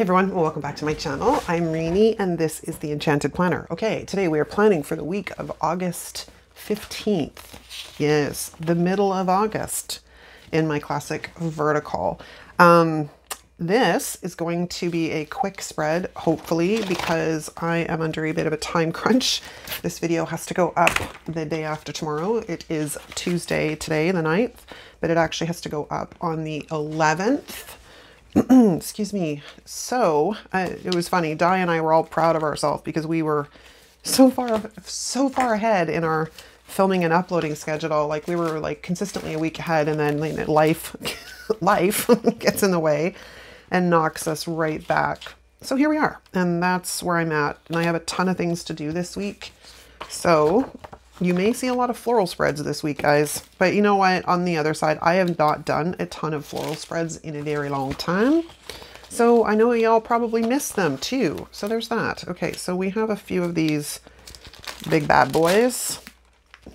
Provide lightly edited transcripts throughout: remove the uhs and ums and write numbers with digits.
everyone, welcome back to my channel. I'm Rini and this is the Enchanted Planner. Okay, today we are planning for the week of August 15th. Yes, the middle of August in my classic vertical. This is going to be a quick spread, hopefully, because I am under a bit of a time crunch. This video has to go up the day after tomorrow. It is Tuesday today, the 9th, but it actually has to go up on the 11th. Excuse me. So it was funny. Di and I were all proud of ourselves because we were so far ahead in our filming and uploading schedule. Like we were like consistently a week ahead, and then life gets in the way and knocks us right back. So here we are, and that's where I'm at. And I have a ton of things to do this week. So you may see a lot of floral spreads this week, guys. But you know what? On the other side, I have not done a ton of floral spreads in a very long time. So I know y'all probably miss them too. So there's that. Okay, so we have a few of these big bad boys.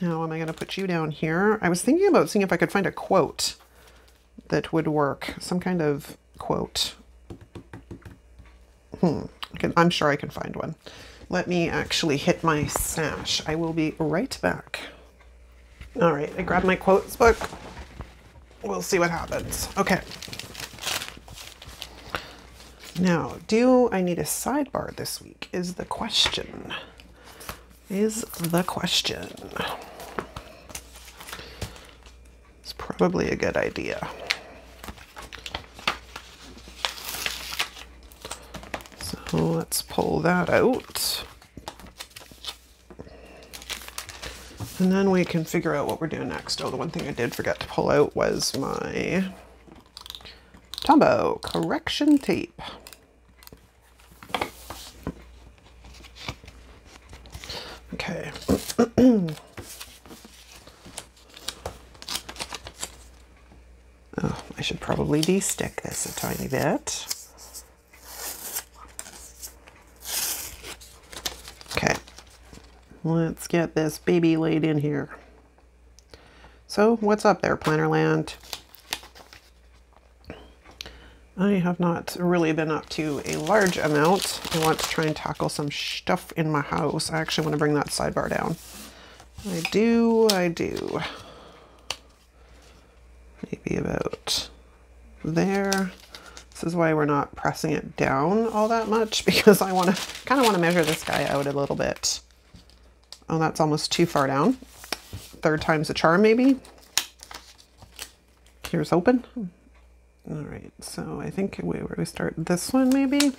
Now, am I going to put you down here? I was thinking about seeing if I could find a quote that would work. Some kind of quote. I'm sure I can find one. Let me actually hit my sash. I will be right back. All right, I grabbed my quotes book. We'll see what happens. Okay. Now, do I need a sidebar this week is the question. It's probably a good idea. So let's pull that out. And then we can figure out what we're doing next. Oh, the one thing I did forget to pull out was my Tombow correction tape. Okay. Oh, I should probably de-stick this a tiny bit. Okay, let's get this baby laid in here. So what's up there, Plannerland? I have not really been up to a large amount. I want to try and tackle some stuff in my house. I actually want to bring that sidebar down. I do. Maybe about there. This is why we're not pressing it down all that much, because I kind of want to measure this guy out a little bit. Oh, that's almost too far down. Third time's the charm, maybe. Here's open. All right, so I think where we start this one, maybe.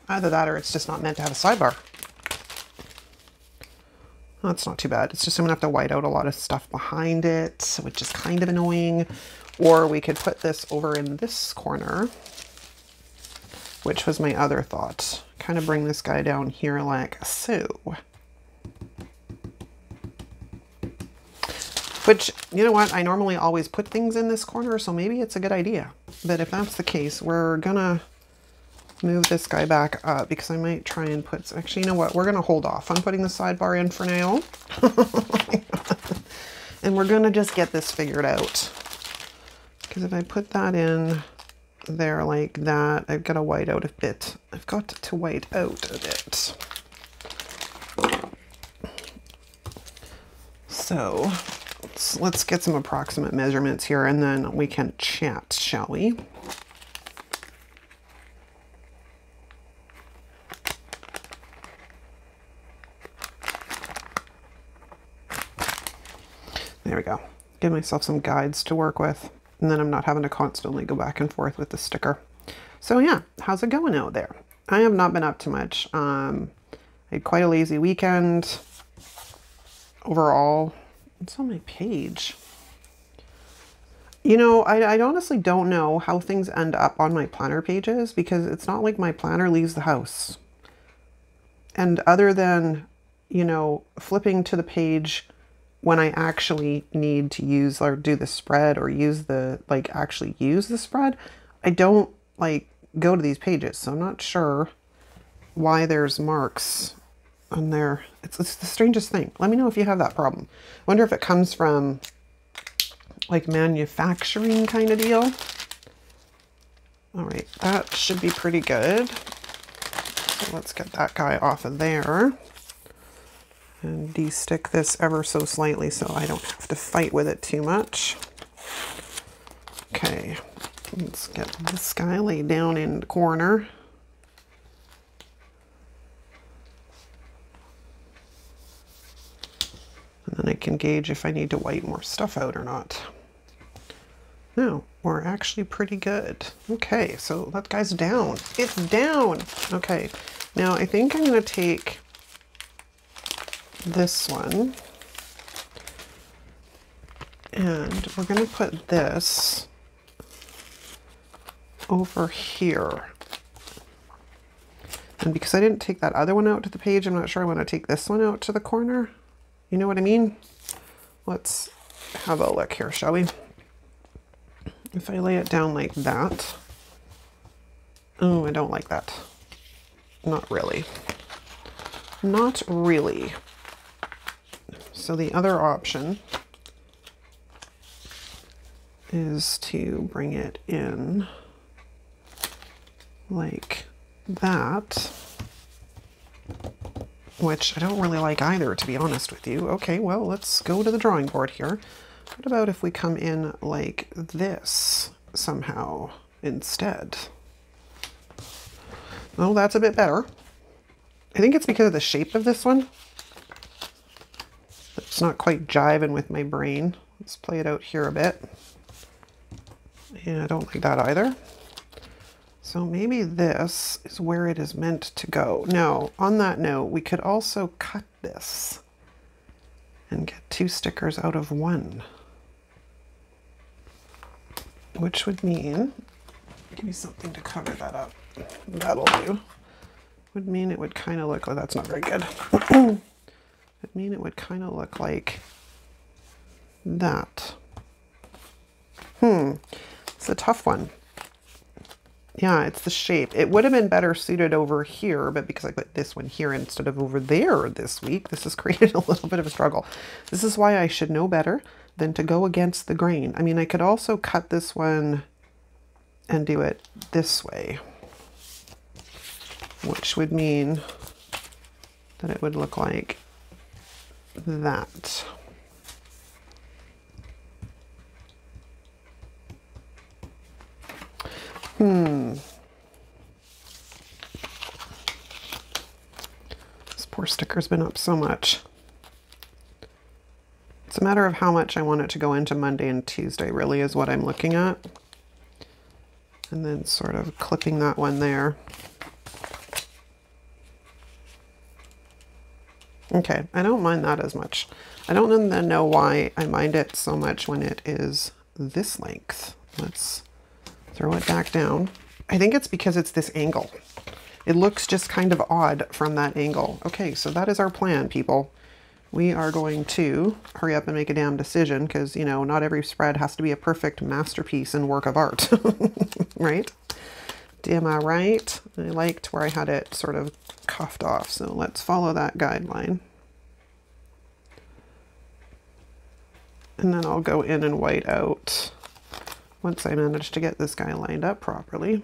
Either that or it's just not meant to have a sidebar. That's not too bad. It's just I'm gonna have to white out a lot of stuff behind it, which is kind of annoying. Or we could put this over in this corner, which was my other thought. Kind of bring this guy down here like so. Which, you know what, I normally always put things in this corner, so maybe it's a good idea. But if that's the case, we're gonna move this guy back up because I might try and put, actually, you know what, we're gonna hold off on putting the sidebar in for now. And we're gonna just get this figured out. Because if I put that in there like that, I've got to white out a bit. I've got to white out a bit. So let's get some approximate measurements here and then we can chat, shall we? There we go. Give myself some guides to work with. And then I'm not having to constantly go back and forth with the sticker. So yeah, how's it going out there? I have not been up to much. I had quite a lazy weekend. Overall, it's on my page. You know, I honestly don't know how things end up on my planner pages because it's not like my planner leaves the house. And other than, you know, flipping to the page when I actually need to use or do the spread or use the, actually use the spread, I don't go to these pages. So I'm not sure why there's marks on there. It's the strangest thing. Let me know if you have that problem. I wonder if it comes from like manufacturing kind of deal. All right, that should be pretty good. So let's get that guy off of there and de-stick this ever so slightly so I don't have to fight with it too much. Okay, let's get this guy laid down in the corner. And then I can gauge if I need to white more stuff out or not. No, we're actually pretty good. Okay, so that guy's down. It's down. Okay, now I think I'm going to take this one and we're going to put this over here. And because I didn't take that other one out to the page, I'm not sure I want to take this one out to the corner. You know what I mean? Let's have a look here, shall we? If I lay it down like that. Oh, I don't like that. Not really. Not really. So the other option is to bring it in like that, which I don't really like either, to be honest with you. Okay, well, let's go to the drawing board here. What about if we come in like this somehow instead? Oh, that's a bit better. I think it's because of the shape of this one. It's not quite jiving with my brain. Let's play it out here a bit. Yeah, I don't like that either. So maybe this is where it is meant to go. Now, on that note, we could also cut this and get 2 stickers out of 1. Which would mean, give me something to cover that up. That'll do. Would mean it would kind of look, oh, that's not very good. Would mean it would kind of look like that. It's a tough one. Yeah, it's the shape. It would have been better suited over here, but because I put this one here instead of over there this week, this has created a little bit of a struggle. This is why I should know better than to go against the grain. I mean, I could also cut this one and do it this way, which would mean that it would look like that. This poor sticker's been up so much. It's a matter of how much I want it to go into Monday and Tuesday, really, is what I'm looking at. And then sort of clipping that one there. Okay, I don't mind that as much. I don't then know why I mind it so much when it is this length. Let's throw it back down. I think it's because it's this angle. It looks just kind of odd from that angle. Okay, so that is our plan, people. We are going to hurry up and make a damn decision because, you know, not every spread has to be a perfect masterpiece and work of art, right? Am I right? I liked where I had it sort of cuffed off, so let's follow that guideline. And then I'll go in and white out once I manage to get this guy lined up properly.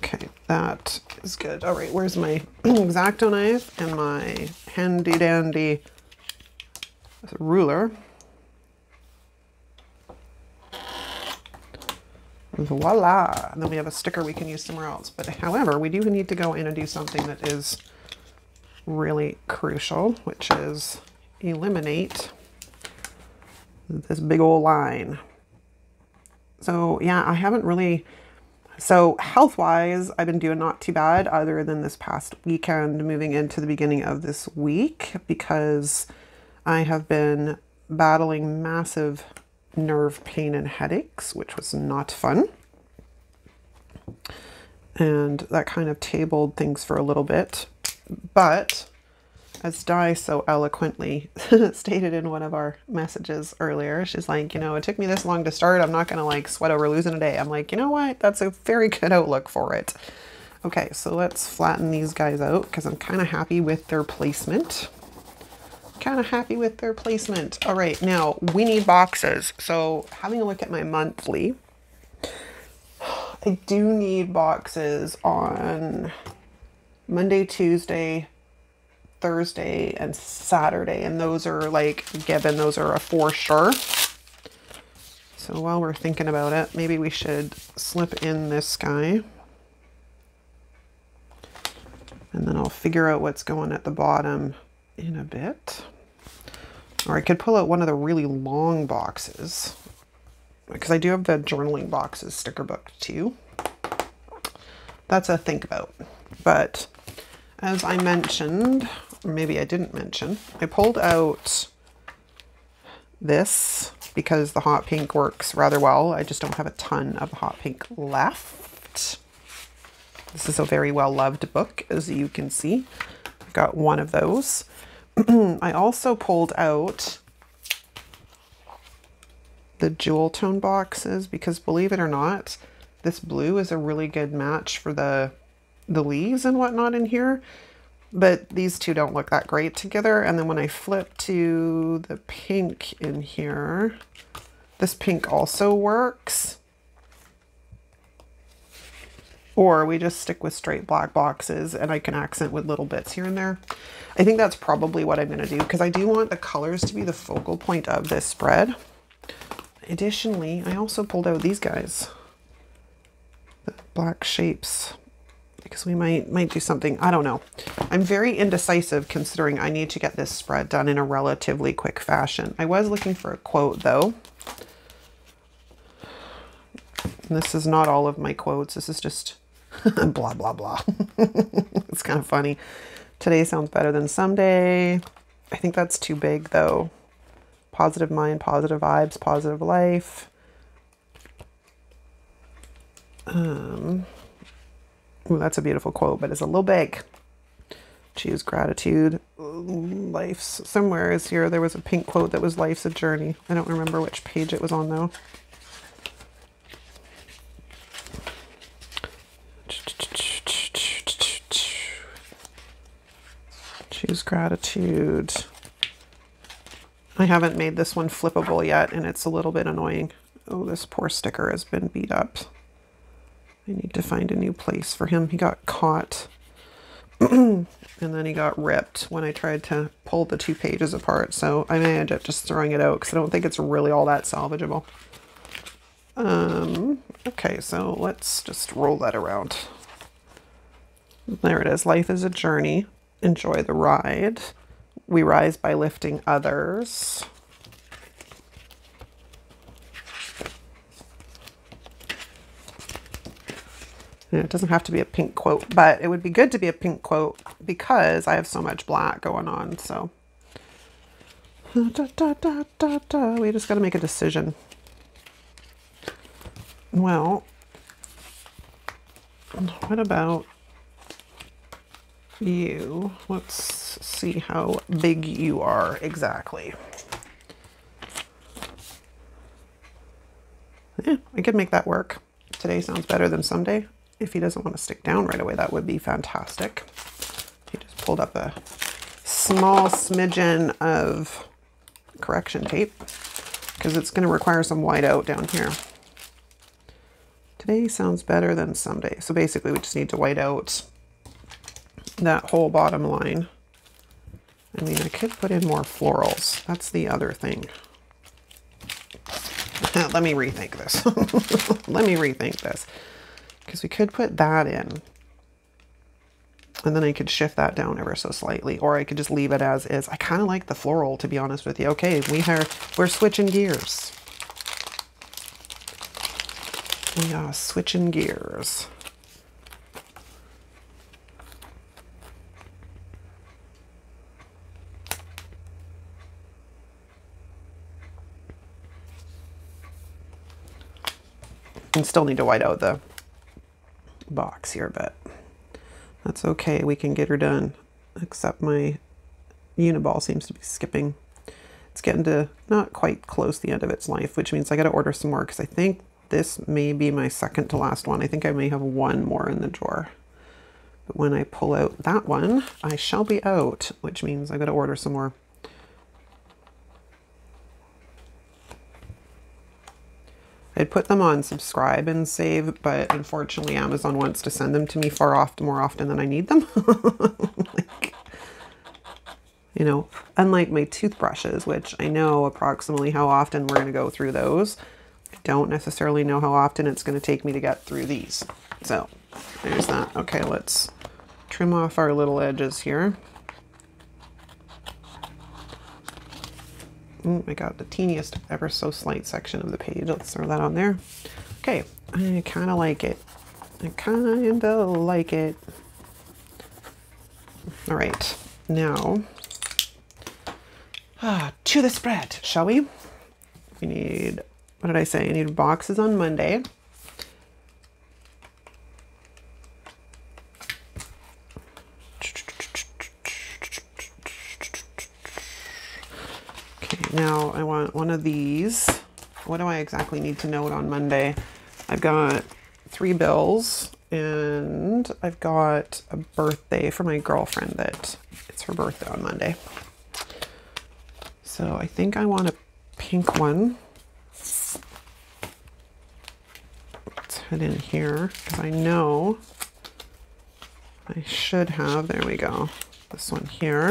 Okay, that is good. All right, where's my X-Acto knife and my handy dandy ruler? Voila! And then we have a sticker we can use somewhere else. But however, we do need to go in and do something that is really crucial, which is eliminate this big old line. So yeah, I haven't really, so health-wise, I've been doing not too bad other than this past weekend moving into the beginning of this week because I have been battling massive nerve pain and headaches, which was not fun. And that kind of tabled things for a little bit. But as Di so eloquently stated in one of our messages earlier, she's like, you know, it took me this long to start. I'm not going to like sweat over losing a day. I'm like, you know what? That's a very good outlook for it. Okay, so let's flatten these guys out because I'm kind of happy with their placement. kind of happy with their placement. All right, now we need boxes. So having a look at my monthly, I do need boxes on Monday, Tuesday, Thursday, and Saturday. And those are like given, those are a for sure. So while we're thinking about it, maybe we should slip in this guy. And then I'll figure out what's going at the bottom in a bit. Or I could pull out one of the really long boxes, because I do have the journaling boxes sticker book too. That's a think about. But as I mentioned, or maybe I didn't mention, I pulled out this because the hot pink works rather well. I just don't have a ton of hot pink left. This is a very well loved book, as you can see. I got one of those. I also pulled out the jewel tone boxes because, believe it or not, this blue is a really good match for the leaves and whatnot in here. But these two don't look that great together. And then when I flip to the pink in here, this pink also works. Or we just stick with straight black boxes and I can accent with little bits here and there. I think that's probably what I'm going to do, because I do want the colors to be the focal point of this spread. Additionally, I also pulled out these guys, the black shapes, because we might do something. I don't know. I'm very indecisive considering I need to get this spread done in a relatively quick fashion. I was looking for a quote though. And this is not all of my quotes. This is just blah, blah, blah. It's kind of funny. Today sounds better than someday. I think that's too big though. Positive mind, positive vibes, positive life. Ooh, that's a beautiful quote, but it's a little big. Choose gratitude. Life's somewhere is here. There was a pink quote that was life's a journey. I don't remember which page it was on though. Choose gratitude. I haven't made this one flippable yet, and it's a little bit annoying. Oh, this poor sticker has been beat up. I need to find a new place for him. He got caught and then he got ripped when I tried to pull the two pages apart. So I may end up just throwing it out because I don't think it's really all that salvageable. Okay, so let's just roll that around. There it is. Life is a journey. Enjoy the ride. We rise by lifting others. And it doesn't have to be a pink quote, but it would be good to be a pink quote because I have so much black going on. So we just got to make a decision. Well, what about you? Let's see how big you are exactly. Yeah, I could make that work. Today sounds better than someday. If he doesn't want to stick down right away, that would be fantastic. He just pulled up a small smidgen of correction tape because it's going to require some whiteout down here. Today sounds better than someday. So basically we just need to white out that whole bottom line. I mean, I could put in more florals. That's the other thing. Let me rethink this. Let me rethink this. Because we could put that in. And then I could shift that down ever so slightly. Or I could just leave it as is. I kind of like the floral, to be honest with you. Okay, we're switching gears. We are switching gears. And still need to white out the box here, but that's okay. We can get her done. Except my Uniball seems to be skipping. It's getting to not quite close the end of its life, which means I got to order some more because I think this may be my second to last one. I think I may have one more in the drawer. But when I pull out that one, I shall be out, which means I got to order some more. I'd put them on subscribe and save, but unfortunately Amazon wants to send them to me more often than I need them. Like, you know, unlike my toothbrushes, which I know approximately how often we're going to go through those. I don't necessarily know how often it's going to take me to get through these. So there's that. Okay, let's trim off our little edges here. I got the teeniest ever so slight section of the page. Let's throw that on there. Okay, I kind of like it. I kind of like it. All right, now to the spread, shall we? We need, what did I say? I need boxes on Monday. Now I want one of these. What do I exactly need to note on Monday? I've got 3 bills and I've got a birthday for my girlfriend that it's her birthday on Monday. So I think I want a pink one. Let's head in here because I know I should have, there we go, this one here.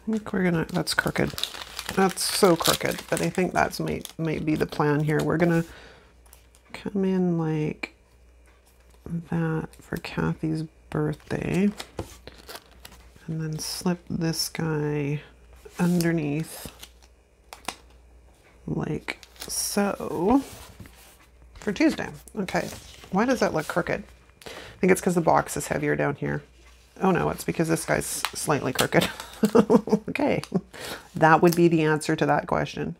I think we're gonna, that's crooked. That's so crooked, but I think that's might be the plan here. We're gonna come in like that for Kathy's birthday and then slip this guy underneath like so for Tuesday. Okay, why does that look crooked? I think it's because the box is heavier down here. Oh no, it's because this guy's slightly crooked. Okay, that would be the answer to that question.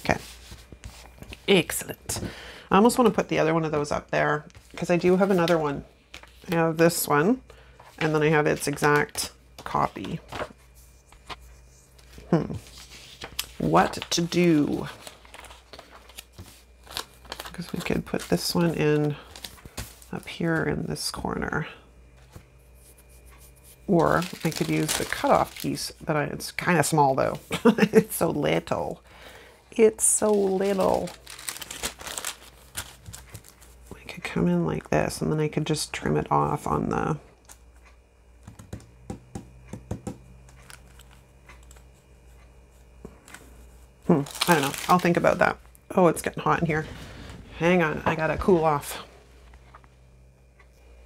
Okay, excellent. I almost want to put the other one of those up there because I do have another one. I have this one and then I have its exact copy. What to do? Because we could put this one in up here in this corner. Or I could use the cutoff piece, but it's kind of small though. It's so little. It's so little. I could come in like this and then I could just trim it off on the... I don't know. I'll think about that. Oh, it's getting hot in here. Hang on. I gotta cool off.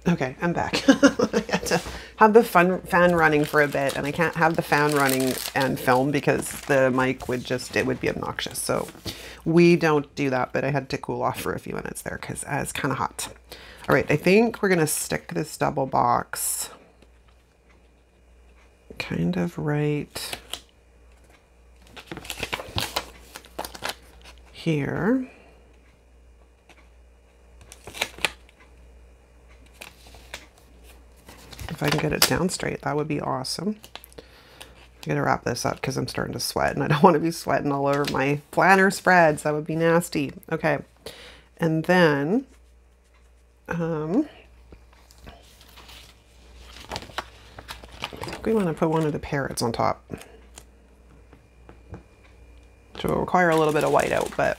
Okay, I'm back. I had to have the fan running for a bit, and I can't have the fan running and film because the mic would just, it would be obnoxious. So we don't do that, but I had to cool off for a few minutes there because it's kind of hot. All right, I think we're gonna stick this double box kind of right here. If I can get it down straight, that would be awesome. I gotta wrap this up because I'm starting to sweat and I don't want to be sweating all over my planner spreads. That would be nasty. Okay. And then, I think we want to put one of the parrots on top. Which will require a little bit of whiteout, but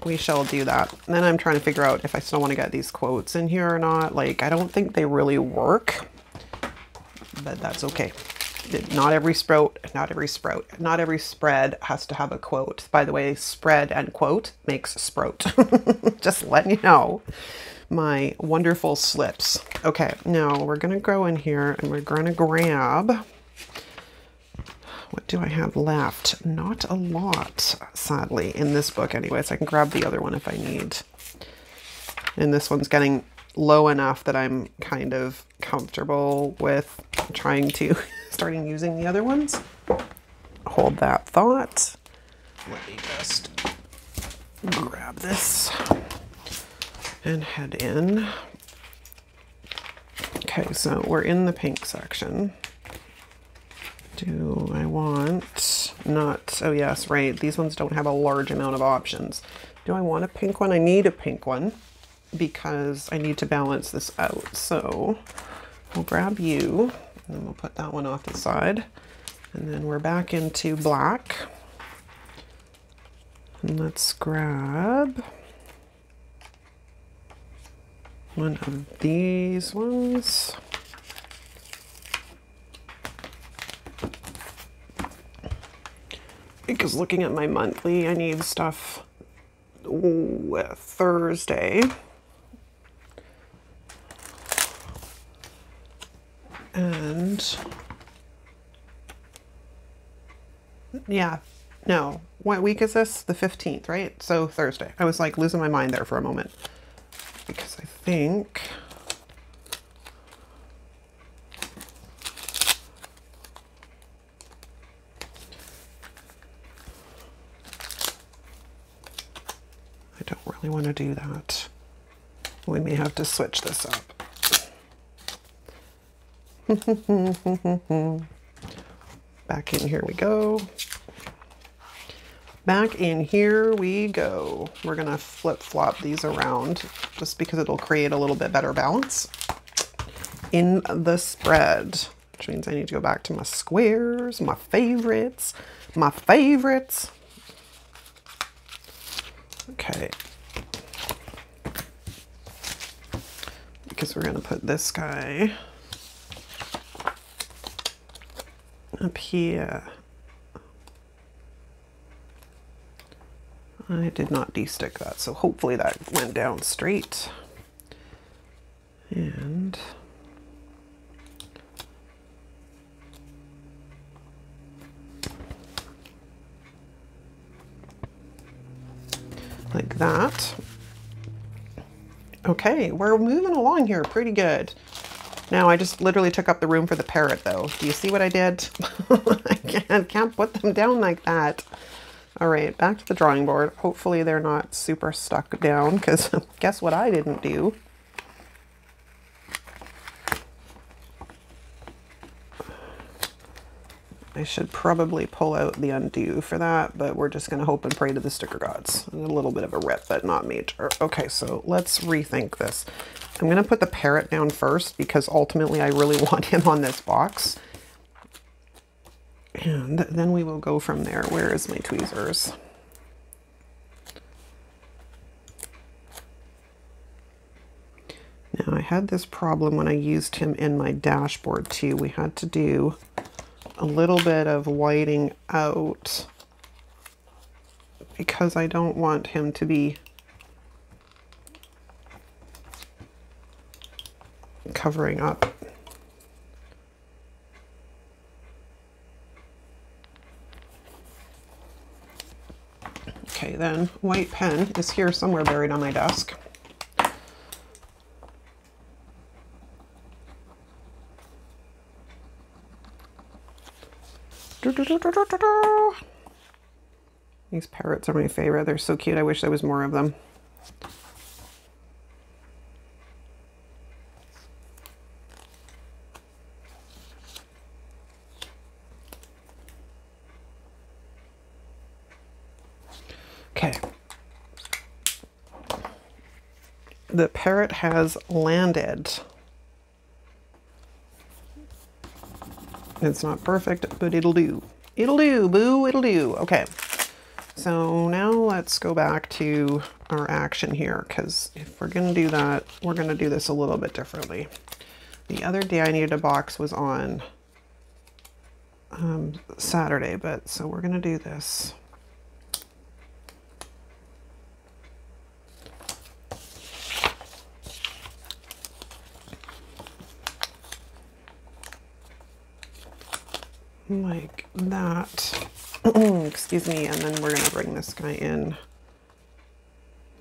we shall do that. And then I'm trying to figure out if I still want to get these quotes in here or not. Like, I don't think they really work, but that's okay. Not every spread has to have a quote. By the way, spread and quote makes sprout. Just letting you know. My wonderful slips. Okay, now we're gonna go in here and we're gonna grab, what do I have left? Not a lot, sadly, in this book anyway, so I can grab the other one if I need. And this one's getting low enough that I'm kind of comfortable with trying to starting using the other ones. Hold that thought. Let me just grab this. and head in. Okay, so we're in the pink section. Do I want not, oh yes, right, these ones don't have a large amount of options. Do I want a pink one? I need a pink one because I need to balance this out. So we'll grab you and then we'll put that one off the side. And then we're back into black. And let's grab one of these ones. Because looking at my monthly, I need stuff Thursday. And yeah, no, what week is this? The 15th, right? So Thursday. I was like losing my mind there for a moment because I think I don't really want to do that. We may have to switch this up. Back in here we go. Back in here we go. We're gonna flip-flop these around just because it'll create a little bit better balance in the spread, which means I need to go back to my squares, my favorites, my favorites. Okay. Because we're gonna put this guy up here. I did not de-stick that, so hopefully that went down straight. And like that. Okay, we're moving along here pretty good. Now I just literally took up the room for the parrot though. Do you see what I did? I can't put them down like that. All right, back to the drawing board. Hopefully they're not super stuck down because guess what I didn't do? I should probably pull out the undo for that, but we're just gonna hope and pray to the sticker gods. A little bit of a rip, but not major. Okay, so let's rethink this. I'm gonna put the parrot down first because ultimately I really want him on this box. And then we will go from there. Where is my tweezers? Now I had this problem when I used him in my dashboard too. We had to do a little bit of whiting out because I don't want him to be covering up. Okay, then white pen is here somewhere buried on my desk. These parrots are my favorite. They're so cute. I wish there was more of them. Okay. The parrot has landed. It's not perfect, but it'll do. It'll do, boo, it'll do. Okay. So now let's go back to our action here, because if we're gonna do that, we're gonna do this a little bit differently. The other day I needed a box was on Saturday, but so we're gonna do this. Like that. Excuse me, and then we're gonna bring this guy in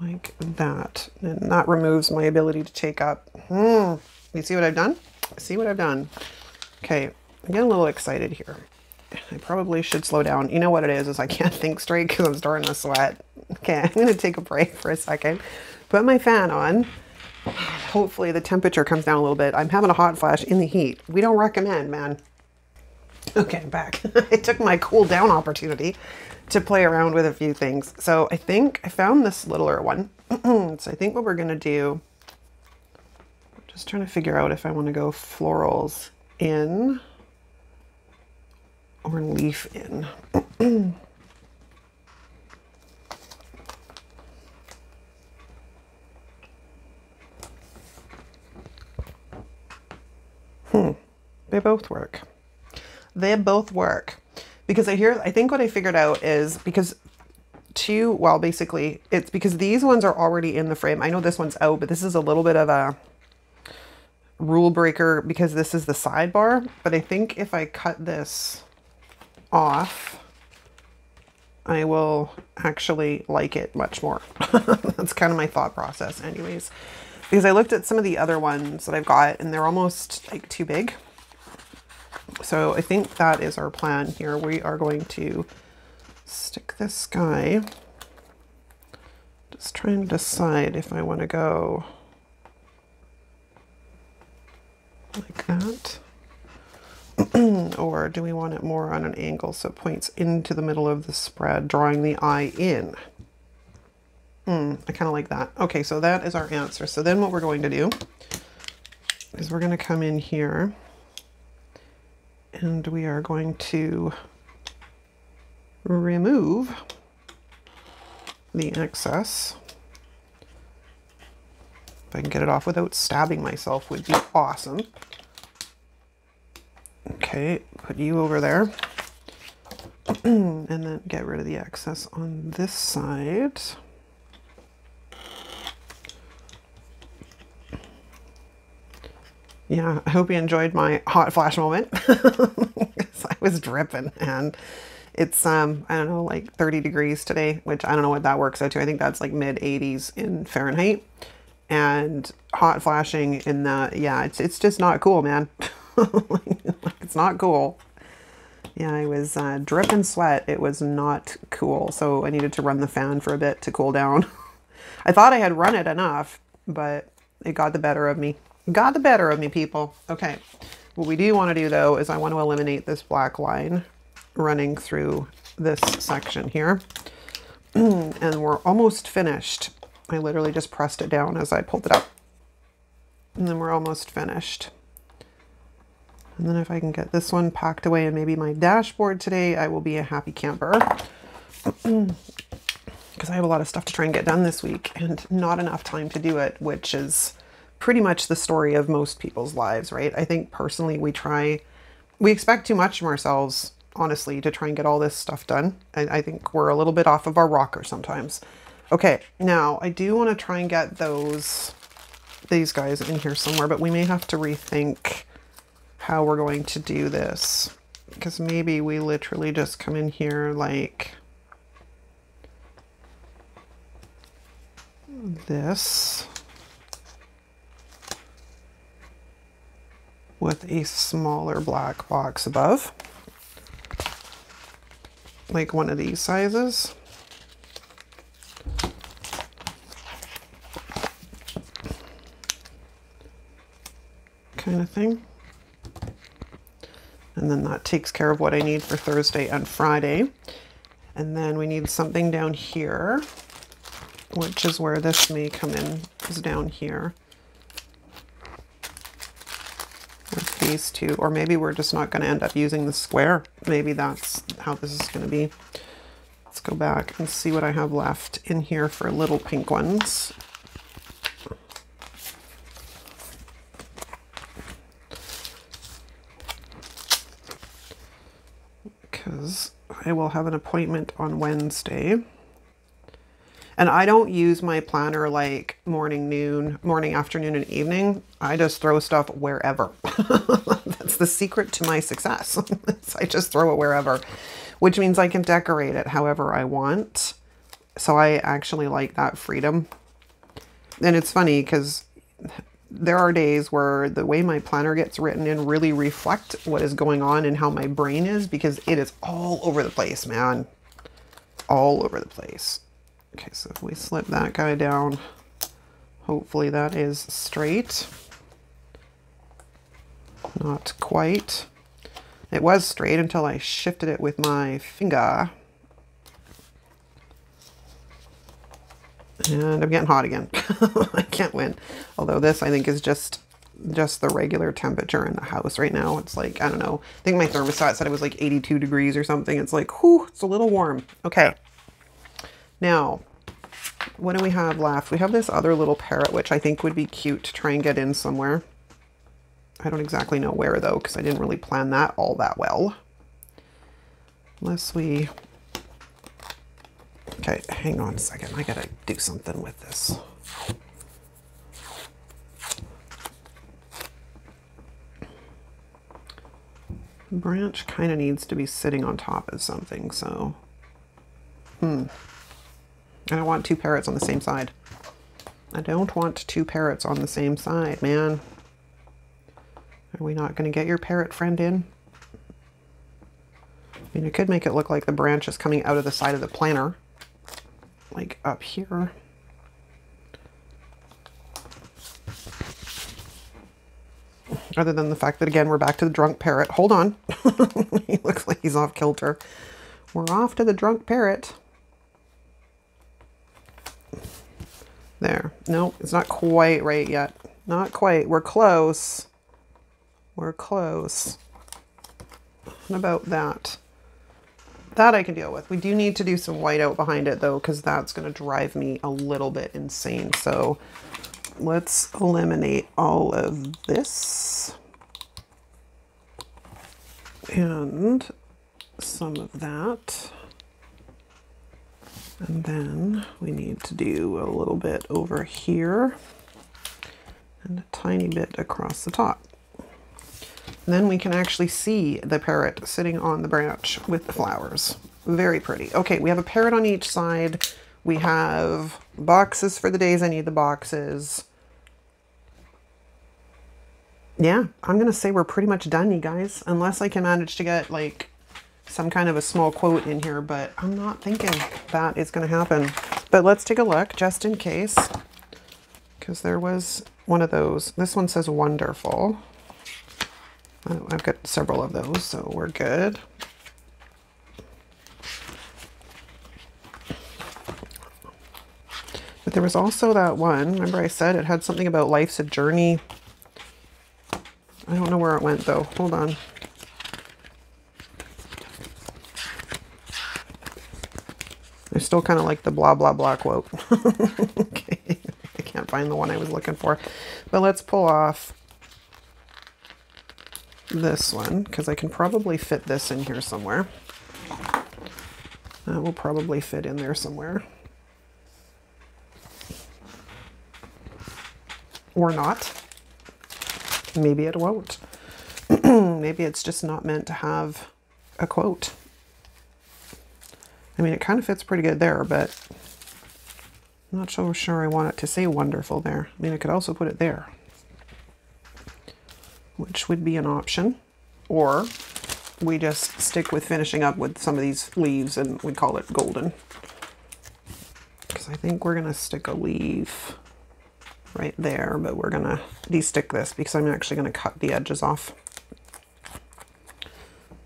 like that, and that removes my ability to take up. You see what I've done? See what I've done? Okay, I'm getting a little excited here. I probably should slow down. You know what it is I can't think straight because I'm starting to sweat. Okay, I'm gonna take a break for a second. put my fan on. Hopefully the temperature comes down a little bit. I'm having a hot flash in the heat. We don't recommend, man. Okay, I'm back. I took my cool down opportunity to play around with a few things. So I think I found this littler one. So I think what we're going to do, I'm just trying to figure out if I want to go florals in or leaf in. They both work. They both work. Because I think what I figured out is because well, basically it's because these ones are already in the frame. I know this one's out, but this is a little bit of a rule breaker because this is the sidebar. But I think if I cut this off, I will actually like it much more. That's kind of my thought process anyways. Because I looked at some of the other ones that I've got and they're almost like too big. So I think that is our plan here. We are going to stick this guy. Just trying to decide if I want to go like that. Or do we want it more on an angle so it points into the middle of the spread, drawing the eye in? I kind of like that. Okay, so that is our answer. So then what we're going to do is we're going to come in here and we are going to remove the excess. If I can get it off without stabbing myself would be awesome. Okay, put you over there. And then get rid of the excess on this side. Yeah, I hope you enjoyed my hot flash moment. I was dripping and it's, I don't know, like 30 degrees today, which I don't know what that works out to. I think that's like mid 80s in Fahrenheit and hot flashing in the, yeah, it's just not cool, man. Like, it's not cool. Yeah, I was dripping sweat. It was not cool. So I needed to run the fan for a bit to cool down. I thought I had run it enough, but it got the better of me. Got the better of me, people. Okay, what we do want to do though is I want to eliminate this black line running through this section here. And we're almost finished. I literally just pressed it down as I pulled it up. And then we're almost finished. And then if I can get this one packed away in maybe my dashboard today, I will be a happy camper. Because I have a lot of stuff to try and get done this week and not enough time to do it, which is pretty much the story of most people's lives, right? I think personally we expect too much from ourselves, honestly, to try and get all this stuff done. I think we're a little bit off of our rocker sometimes. Okay, now I do want to try and get these guys in here somewhere, but we may have to rethink how we're going to do this. Because maybe we literally just come in here like this. With a smaller black box above, like one of these sizes. Kind of thing. And then that takes care of what I need for Thursday and Friday. And then we need something down here, which is where this may come in, is down here. With these two, or maybe we're just not going to end up using the square. Maybe that's how this is going to be. Let's go back and see what I have left in here for little pink ones. Because I will have an appointment on Wednesday. And I don't use my planner like morning, noon, morning, afternoon, and evening. I just throw stuff wherever. That's the secret to my success. I just throw it wherever, which means I can decorate it however I want. So I actually like that freedom. And it's funny because there are days where the way my planner gets written in really reflect what is going on and how my brain is, because it is all over the place, man. All over the place. Okay, so if we slip that guy down Hopefully that is straight. Not quite. It was straight until I shifted it with my finger. And I'm getting hot again. I can't win. Although this, I think, is just the regular temperature in the house right now. It's like, I don't know. I think my thermostat said it was like 82 degrees or something. It's like, whew, it's a little warm. Okay. Now, what do we have left? We have this other little parrot, which I think would be cute to try and get in somewhere. I don't exactly know where, though, because I didn't really plan that all that well. Unless we... Okay, hang on a second. I gotta do something with this. The branch kind of needs to be sitting on top of something, so... I don't want two parrots on the same side. I don't want two parrots on the same side, man. Are we not going to get your parrot friend in? I mean, it could make it look like the branch is coming out of the side of the planter. Like up here. Other than the fact that, again, we're back to the drunk parrot. Hold on. He looks like he's off kilter. We're off to the drunk parrot. There. No, it's not quite right yet. Not quite. We're close. We're close. What about that? That I can deal with. We do need to do some white out behind it, though, because that's going to drive me a little bit insane. So let's eliminate all of this. And some of that. And then we need to do a little bit over here and a tiny bit across the top. And then we can actually see the parrot sitting on the branch with the flowers. Very pretty. Okay, we have a parrot on each side. We have boxes for the days I need the boxes. Yeah, I'm going to say we're pretty much done, you guys. Unless I can manage to get like some kind of a small quote in here, but I'm not thinking that is going to happen. But let's take a look just in case, because there was one of those. This one says wonderful. I've got several of those, so we're good. But there was also that one. Remember I said it had something about life's a journey. I don't know where it went though. Hold on. I still kind of like the blah, blah, blah quote. Okay. I can't find the one I was looking for. But let's pull off this one, because I can probably fit this in here somewhere. That will probably fit in there somewhere. Or not. Maybe it won't. Maybe it's just not meant to have a quote. I mean, it kind of fits pretty good there, but I'm not so sure I want it to say wonderful there. I mean, I could also put it there, which would be an option. Or we just stick with finishing up with some of these leaves and we call it golden. Because I think we're going to stick a leaf right there, but we're going to de-stick this because I'm actually going to cut the edges off.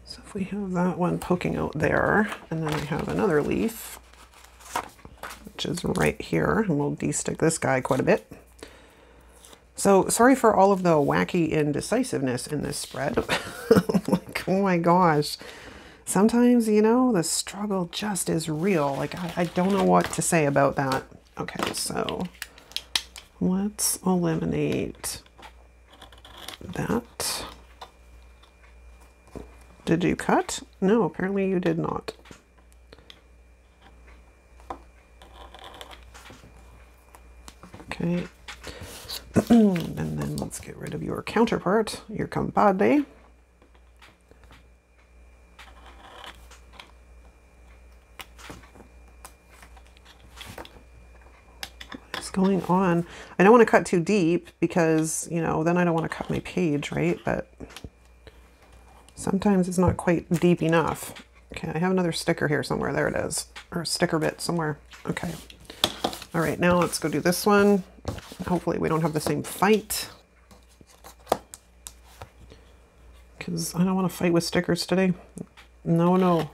So if we have that one poking out there, and then we have another leaf, which is right here, and we'll de-stick this guy quite a bit. So sorry for all of the wacky indecisiveness in this spread. Like, oh my gosh. Sometimes, you know, the struggle just is real. Like, I don't know what to say about that. Okay, so let's eliminate that. Did you cut? No, apparently you did not. Okay. And then let's get rid of your counterpart, your compadre. What's going on? I don't want to cut too deep because, you know, then I don't want to cut my page, right? But sometimes it's not quite deep enough. Okay, I have another sticker here somewhere. There it is. Or a sticker bit somewhere. Okay. All right, now let's go do this one. Hopefully we don't have the same fight, because I don't want to fight with stickers today. No, no.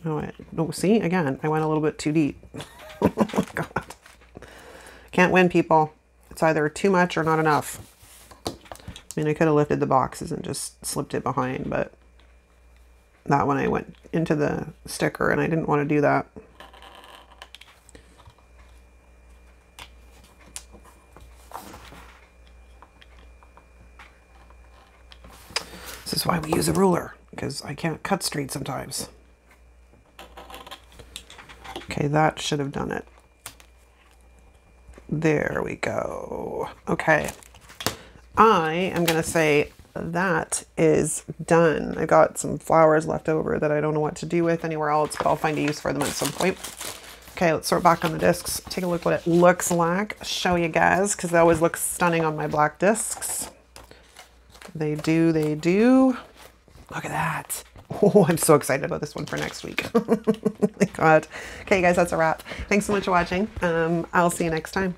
No, see, again, I went a little bit too deep. Oh my God. Can't win, people. It's either too much or not enough. I mean, I could have lifted the boxes and just slipped it behind, but that one I went into the sticker and I didn't want to do that. This is why we use a ruler, because I can't cut straight sometimes. Okay, that should have done it. There we go. Okay. I am going to say that is done. I got some flowers left over that I don't know what to do with anywhere else, but I'll find a use for them at some point. Okay, let's sort back on the discs. Take a look what it looks like. Show you guys, because they always look stunning on my black discs. They do, they do. Look at that. Oh, I'm so excited about this one for next week. Oh my God. Okay, guys, that's a wrap. Thanks so much for watching. I'll see you next time.